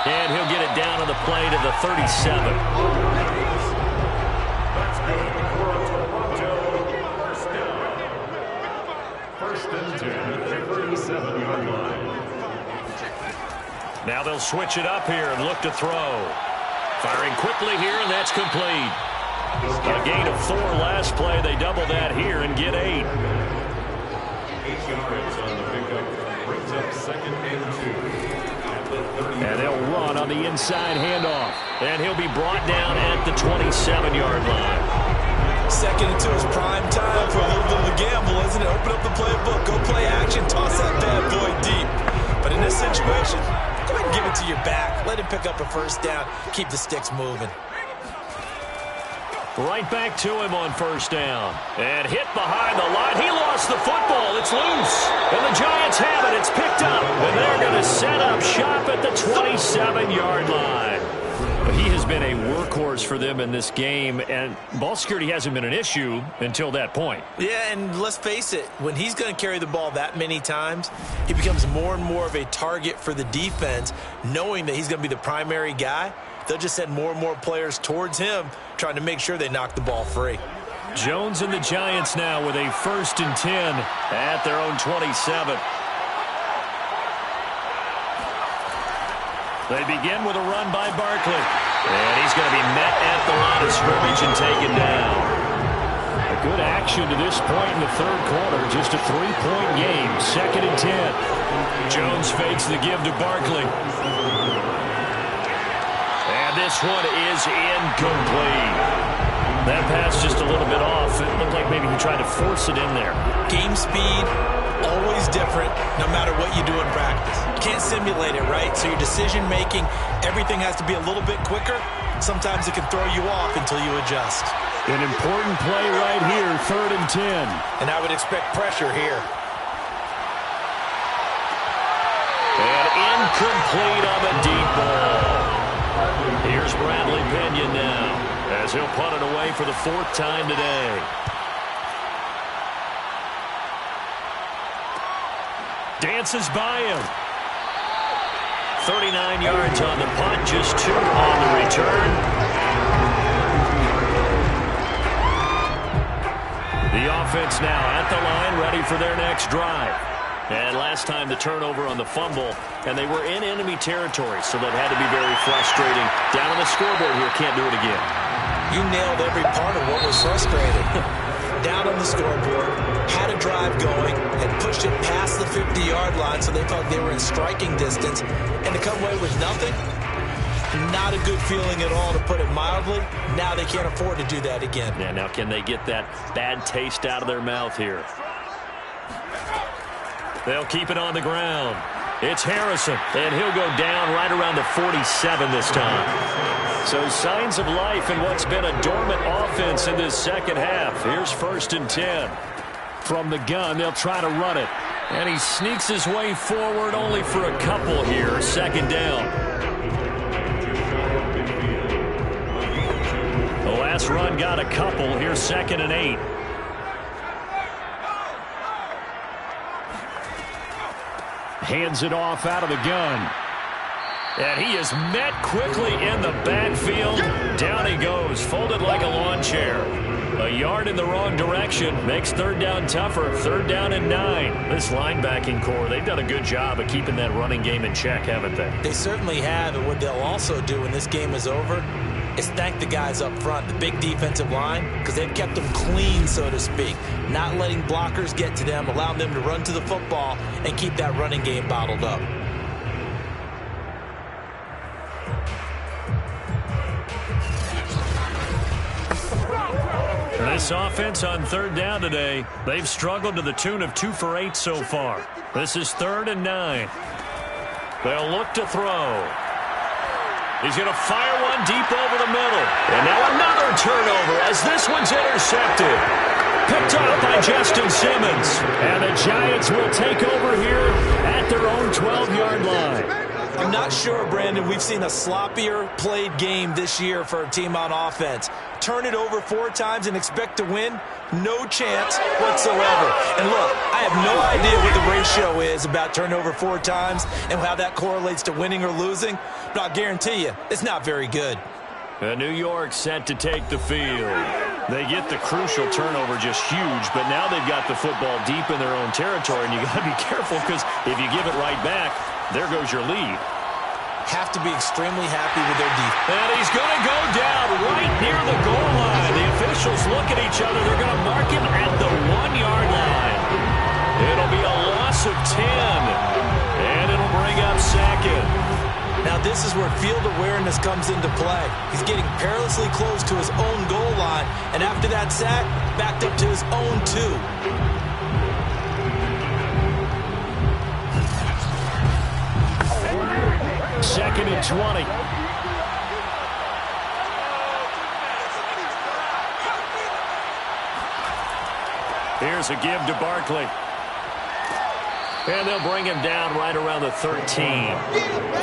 And he'll get it down on the play to the 37. That's good for a Toronto first down. 1st and 10 at the 37-yard line. Now they'll switch it up here and look to throw. Firing quickly here, and that's complete. A gain of 4 last play. They double that here and get 8. 8 yards on the pickup. Brings up 2nd and 2 at the 30. And they'll run on the inside handoff. And he'll be brought down at the 27-yard line. 2nd and 2 is prime time for a little bit of a gamble, isn't it? Open up the playbook, go play action, toss that bad boy deep. But in this situation, go ahead and give it to your back. Let him pick up a first down. Keep the sticks moving. Right back to him on first down. And hit behind the line. He lost the football. It's loose. And the Giants have it. It's picked up. And they're going to set up shop at the 27-yard line. He has been a workhorse for them in this game, and ball security hasn't been an issue until that point. Yeah, and let's face it, when he's going to carry the ball that many times, he becomes more and more of a target for the defense, knowing that he's going to be the primary guy. They'll just send more and more players towards him, trying to make sure they knock the ball free. Jones and the Giants now with a 1st and 10 at their own 27. They begin with a run by Barkley. And he's going to be met at the line of scrimmage and taken down. A good action to this point in the 3rd quarter. Just a 3-point game. 2nd and 10. Jones fakes the give to Barkley. And this one is incomplete. That pass just a little bit off. It looked like maybe he tried to force it in there. Game speed, always different, no matter what you do in practice. You can't simulate it, right? So your decision-making, everything has to be a little bit quicker. Sometimes it can throw you off until you adjust. An important play right here, 3rd and 10. And I would expect pressure here. And incomplete on the deep ball. Here's Bradley Pinion now, as he'll punt it away for the 4th time today. Dances by him. 39 yards on the punt, just 2 on the return. The offense now at the line, ready for their next drive. And last time the turnover on the fumble, and they were in enemy territory, so that had to be very frustrating. Down on the scoreboard here, can't do it again. You nailed every part of what was frustrating. Down on the scoreboard, had a drive going, had pushed it past the 50-yard line, so they thought they were in striking distance, and to come away with nothing, not a good feeling at all, to put it mildly. Now they can't afford to do that again. Yeah, now can they get that bad taste out of their mouth here? They'll keep it on the ground. It's Harrison, and he'll go down right around the 47 this time. So signs of life in what's been a dormant offense in this second half. Here's 1st and 10. From the gun, they'll try to run it. And he sneaks his way forward only for a couple here. 2nd down. The last run got a couple. Here's 2nd and 8. Hands it off out of the gun. And he is met quickly in the backfield. Down he goes, folded like a lawn chair. A yard in the wrong direction makes 3rd down tougher. 3rd down and 9. This linebacking core, they've done a good job of keeping that running game in check, haven't they? They certainly have, and what they'll also do when this game is over is thank the guys up front, the big defensive line, because they've kept them clean, so to speak. Not letting blockers get to them, allowing them to run to the football and keep that running game bottled up. This offense on 3rd down today, they've struggled to the tune of 2 for 8 so far. This is 3rd and 9. They'll look to throw. He's going to fire one deep over the middle. And now another turnover as this one's intercepted. Picked off by Justin Simmons. And the Giants will take over here at their own 12-yard line. I'm not sure, Brandon, we've seen a sloppier played game this year for a team on offense. Turn it over 4 times and expect to win? No chance whatsoever. And look, I have no idea what the ratio is about turnover 4 times and how that correlates to winning or losing, but I'll guarantee you, it's not very good. New York set to take the field. They get the crucial turnover, just huge, but now they've got the football deep in their own territory, and you got to be careful because if you give it right back, there goes your lead. Have to be extremely happy with their defense. And he's going to go down right near the goal line. The officials look at each other. They're going to mark him at the 1-yard line. It'll be a loss of 10, and it'll bring up 2nd. Now this is where field awareness comes into play. He's getting perilously close to his own goal line, and after that sack, backed up to his own 2. 2nd and 20. Here's a give to Barkley. And they'll bring him down right around the 13.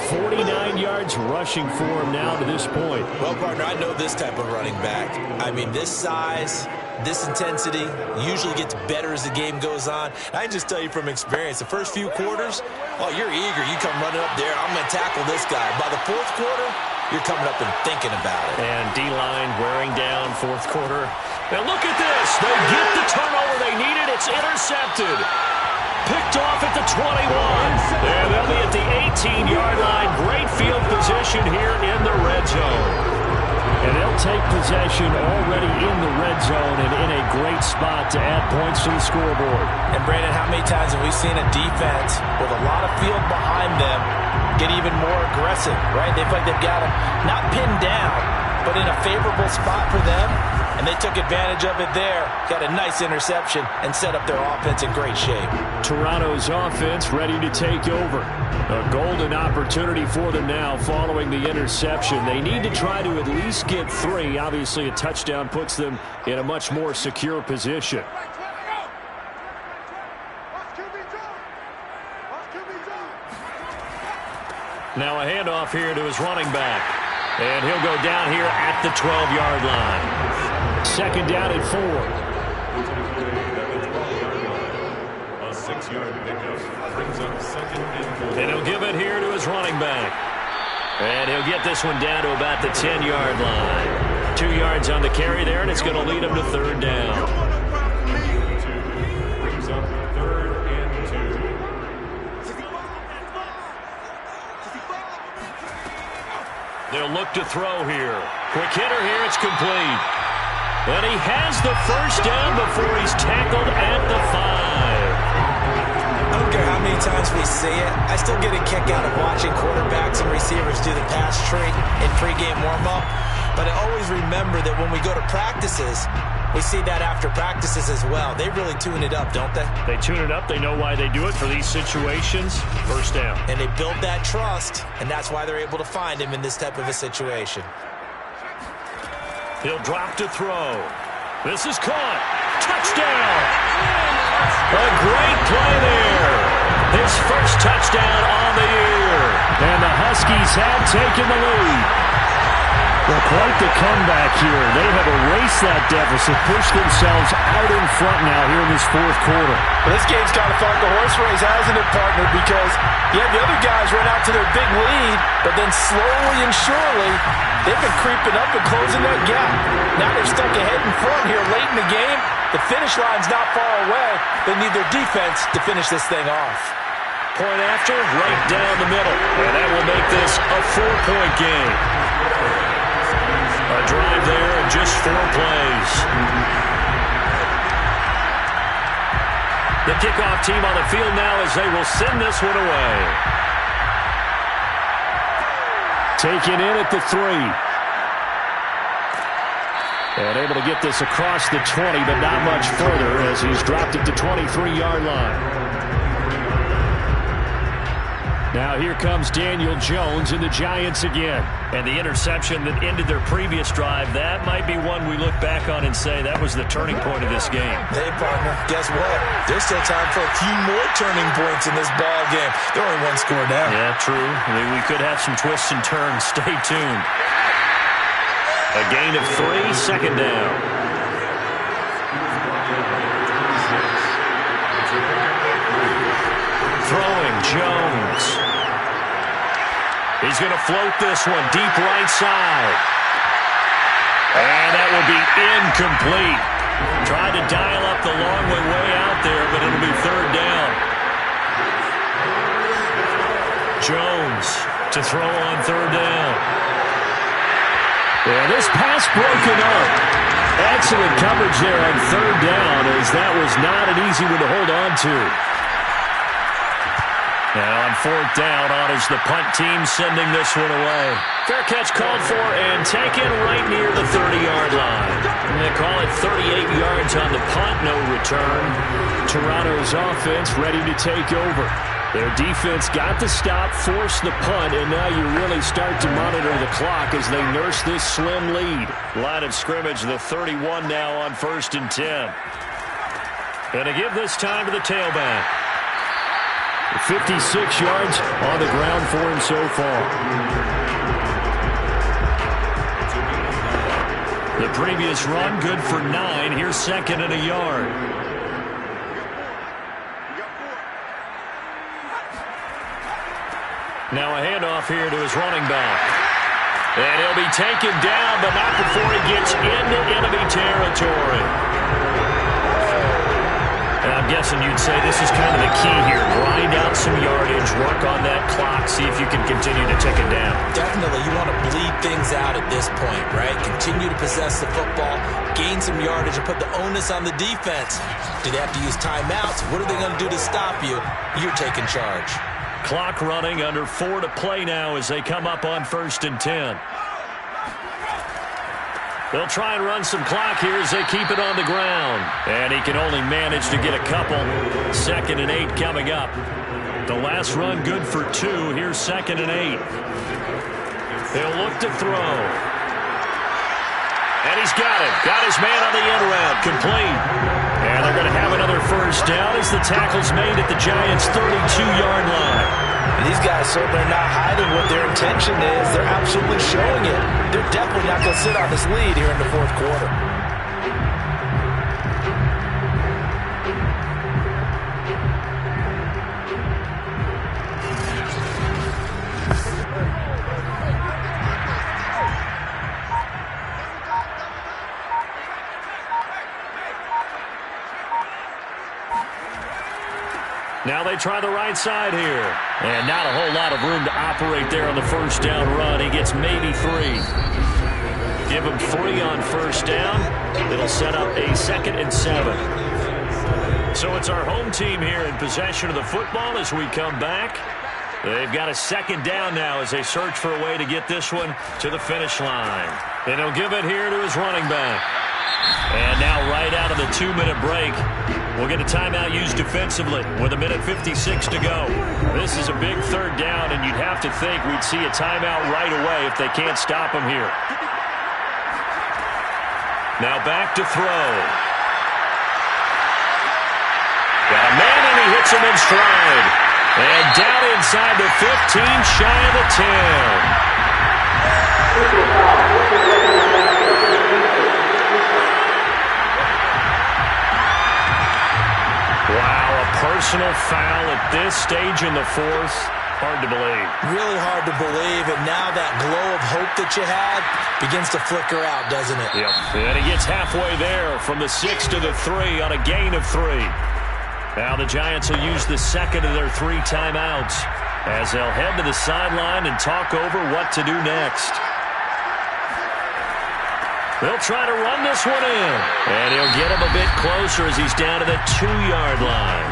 49 yards rushing for him now to this point. Well, partner, I know this type of running back. I mean, this size, this intensity usually gets better as the game goes on. I can just tell you from experience, the first few quarters, oh, you're eager. You come running up there, I'm going to tackle this guy. By the 4th quarter, you're coming up and thinking about it. And D-line wearing down 4th quarter. Now look at this. They get the turnover they needed. It's intercepted. Picked off at the 21. And they'll be at the 18-yard line. Great field position here in the red zone. And they'll take possession already in the red zone and in a great spot to add points to the scoreboard. And, Brandon, how many times have we seen a defense with a lot of field behind them get even more aggressive, right? They feel like they've got them not pinned down, but in a favorable spot for them, and they took advantage of it there. Got a nice interception and set up their offense in great shape. Toronto's offense ready to take over. A golden opportunity for them now following the interception. They need to try to at least get 3. Obviously, a touchdown puts them in a much more secure position. Now a handoff here to his running back. And he'll go down here at the 12-yard line. Second down at 4. A 6-yard pickup brings up second and 4. And he'll give it here to his running back. And he'll get this one down to about the 10-yard line. 2 yards on the carry there, and it's going to lead him to third down. Brings up third and 2. They'll look to throw here. Quick hitter here. It's complete. And he has the first down before he's tackled at the 5. I don't care how many times we see it. I still get a kick out of watching quarterbacks and receivers do the pass tree in pregame warm-up. But I always remember that when we go to practices, we see that after practices as well. They really tune it up, don't they? They tune it up. They know why they do it for these situations. First down. And they build that trust, and that's why they're able to find him in this type of a situation. He'll drop to throw. This is caught. Touchdown! A great play there. His first touchdown on the year. And the Huskies have taken the lead. Well, quite the comeback here. They have erased that deficit, pushed themselves out in front now here in this fourth quarter. Well, this game's kind of felt like a horse race, hasn't it, partner? Because, yeah, the other guys run out to their big lead, but then slowly and surely, they've been creeping up and closing that gap. Now they're stuck ahead in front here late in the game. The finish line's not far away. They need their defense to finish this thing off. Point after, right down the middle. And that will make this a 4-point game. A drive there in just 4 plays. The kickoff team on the field now as they will send this one away. Taken in at the 3. And able to get this across the 20, but not much further as he's dropped it to 23-yard line. Now here comes Daniel Jones and the Giants again. And the interception that ended their previous drive, that might be one we look back on and say that was the turning point of this game. Hey, partner, guess what? There's still time for a few more turning points in this ball game. They're only 1 score down. Yeah, true. I mean, we could have some twists and turns. Stay tuned. A gain of 3, second down. Throwing Jones. He's going to float this one deep right side. And that will be incomplete. Tried to dial up the long way out there, but it'll be third down. Jones to throw on third down. And this pass broken up. Excellent coverage there on third down, as that was not an easy one to hold on to. Now on fourth down, on is the punt team sending this one away. Fair catch called for and taken right near the 30-yard line. And they call it 38 yards on the punt, no return. Toronto's offense ready to take over. Their defense got the stop, forced the punt, and now you really start to monitor the clock as they nurse this slim lead. Line of scrimmage, the 31 now on 1st and 10. And to give this time to the tailback. 56 yards on the ground for him so far. The previous run, good for 9. Here's second and a yard. Now a handoff here to his running back. And he'll be taken down, but not before he gets into enemy territory. And I'm guessing you'd say this is kind of the key here. Grind out some yardage, work on that clock, see if you can continue to tick it down. Definitely, you want to bleed things out at this point, right? Continue to possess the football, gain some yardage, and put the onus on the defense. Do they have to use timeouts? What are they going to do to stop you? You're taking charge. Clock running, under 4 to play now as they come up on 1st and 10. They'll try and run some clock here as they keep it on the ground. And he can only manage to get a couple. 2nd and 8 coming up. The last run good for 2. Here's 2nd and 8. He'll look to throw. And he's got it. Got his man on the end route. Complete. And they're going to have another first down as the tackle's made at the Giants' 32-yard line. And these guys certainly are not hiding what their intention is. They're absolutely showing it. They're definitely not going to sit on this lead here in the 4th quarter. Now they try the right side here. And not a whole lot of room to operate there on the first down run. He gets maybe 3. Give him 3 on first down. It'll set up a 2nd and 7. So it's our home team here in possession of the football as we come back. They've got a 2nd down now as they search for a way to get this one to the finish line. And he'll give it here to his running back. And now right out of the 2-minute break, we'll get a timeout used defensively with 1:56 to go. This is a big 3rd down, and you'd have to think we'd see a timeout right away if they can't stop him here. Now back to throw. Got a man, and he hits him in stride. And down inside the 15, shy of the 10. Wow, a personal foul at this stage in the 4th. Hard to believe. Really hard to believe, and now that glow of hope that you had begins to flicker out, doesn't it? Yep, and he gets halfway there from the 6 to the 3 on a gain of 3. Now the Giants will use the 2nd of their 3 timeouts as they'll head to the sideline and talk over what to do next. They'll try to run this one in. And he'll get him a bit closer as he's down to the 2-yard line.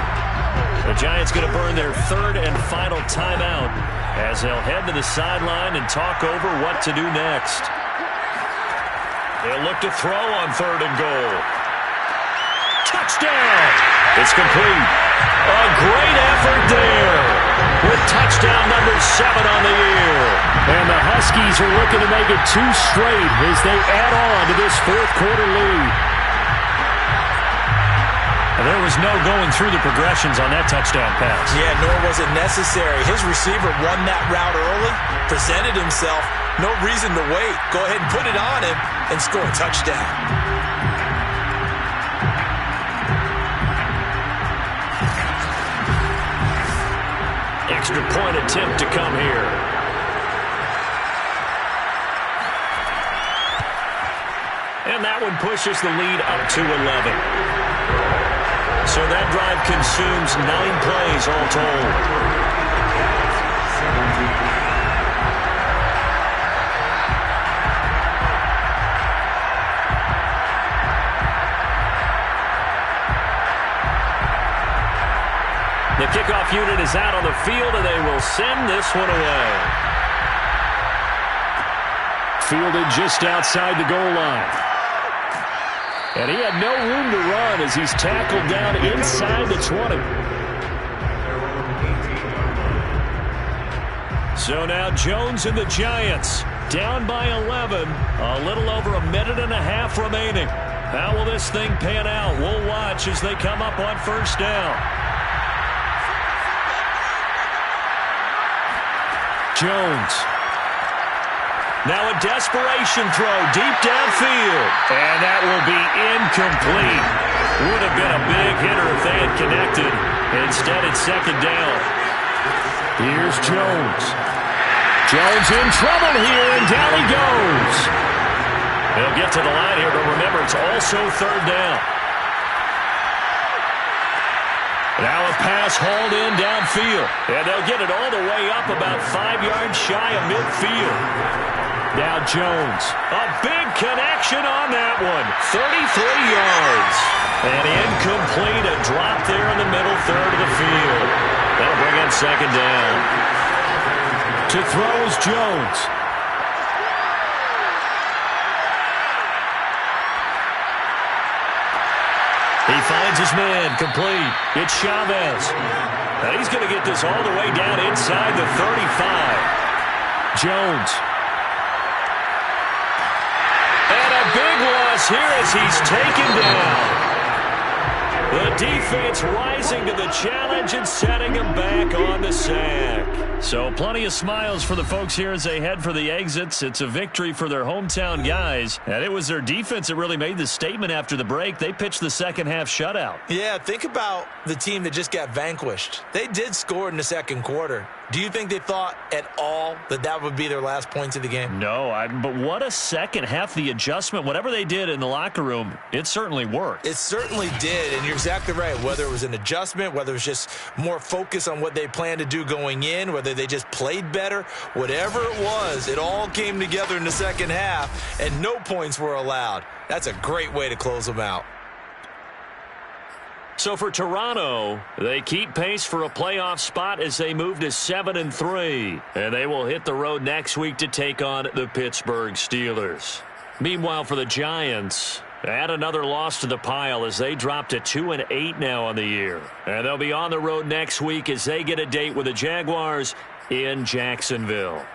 The Giants going to burn their 3rd and final timeout as they'll head to the sideline and talk over what to do next. They'll look to throw on 3rd and goal. Touchdown! It's complete. A great effort there with touchdown number 7 on the year. And the Huskies are looking to make it 2 straight as they add on to this 4th quarter lead. And there was no going through the progressions on that touchdown pass. Yeah, nor was it necessary. His receiver won that route early, presented himself, no reason to wait. Go ahead and put it on him and score a touchdown. Extra point attempt to come here. And that one pushes the lead up to 11. So that drive consumes 9 plays all told. The kickoff unit is out on the field, and they will send this one away. Fielded just outside the goal line. And he had no room to run as he's tackled down inside the 20. So now Jones and the Giants down by 11. A little over a minute and a half remaining. How will this thing pan out? We'll watch as they come up on first down. Jones. Now a desperation throw deep downfield. And that will be incomplete. Would have been a big hitter if they had connected. Instead, it's 2nd down. Here's Jones. Jones in trouble here, and down he goes. They'll get to the line here, but remember, it's also 3rd down. Now a pass hauled in downfield. And they'll get it all the way up about 5 yards shy of midfield. Now Jones. A big connection on that one. 33 yards. And incomplete. A drop there in the middle 3rd of the field. That'll bring in 2nd down. To throw is Jones. He finds his man, complete. It's Chavez. And he's going to get this all the way down inside the 35. Jones. And a big loss here as he's taken down. The defense rising to the challenge and setting him back on the sack. So plenty of smiles for the folks here as they head for the exits. It's a victory for their hometown guys. And it was their defense that really made the statement after the break. They pitched the second half shutout. Yeah, think about the team that just got vanquished. They did score in the second quarter. Do you think they thought at all that that would be their last points of the game? No, but what a second half. The adjustment, whatever they did in the locker room, it certainly worked. It certainly did, and you're exactly right. Whether it was an adjustment, whether it was just more focus on what they planned to do going in, whether they just played better, whatever it was, it all came together in the second half, and no points were allowed. That's a great way to close them out. So for Toronto, they keep pace for a playoff spot as they move to 7-3. And they will hit the road next week to take on the Pittsburgh Steelers. Meanwhile, for the Giants, add another loss to the pile as they drop to 2-8 now on the year. And they'll be on the road next week as they get a date with the Jaguars in Jacksonville.